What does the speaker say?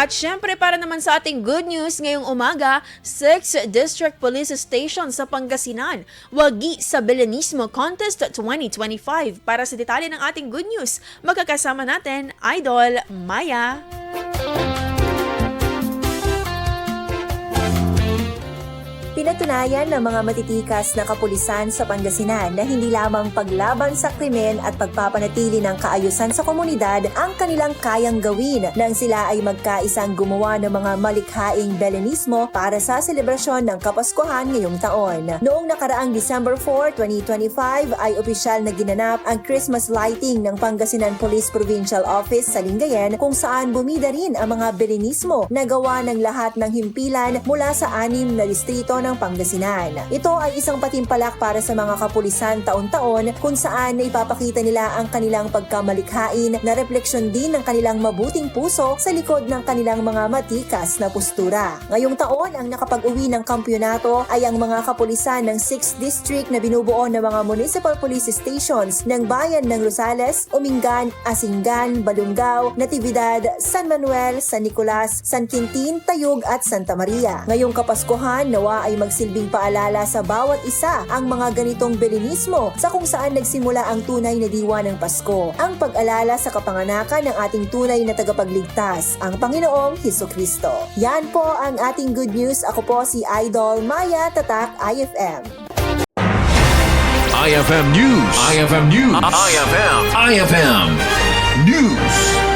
At syempre para naman sa ating good news ngayong umaga, 6 District Police Station sa Pangasinan, wagi sa Belenismo Contest 2025. Para sa detalye ng ating good news, magkakasama natin, Idol Maya. Pinatunayan ng mga matitikas na kapulisan sa Pangasinan na hindi lamang paglaban sa krimen at pagpapanatili ng kaayusan sa komunidad ang kanilang kayang gawin nang sila ay magkaisang gumawa ng mga malikhaing Belenismo para sa selebrasyon ng Kapaskuhan ngayong taon. Noong nakaraang December 4, 2025 ay opisyal na ginanap ang Christmas lighting ng Pangasinan Police Provincial Office sa Lingayen kung saan bumida rin ang mga Belenismo na gawa ng lahat ng himpilan mula sa 6 na distrito ng Pangasinan. Ito ay isang patimpalak para sa mga kapulisan taon-taon kung saan ipapakita nila ang kanilang pagkamalikhain na refleksyon din ng kanilang mabuting puso sa likod ng kanilang mga matikas na postura. Ngayong taon, ang nakapag-uwi ng kampyonato ay ang mga kapulisan ng 6th District na binubuo ng mga municipal police stations ng bayan ng Rosales, Umingan, Asingan, Balungao, Natividad, San Manuel, San Nicolas, San Quintin, Tayug at Santa Maria. Ngayong Kapaskuhan, nawa ay magsilbing paalala sa bawat isa ang mga ganitong Belenismo sa kung saan nagsimula ang tunay na diwa ng Pasko, ang pag-alala sa kapanganakan ng ating tunay na tagapagligtas, ang Panginoong Hesukristo. Yan po ang ating good news. Ako po si Idol Maya, Tatak IFM. IFM News. IFM News. IFM News.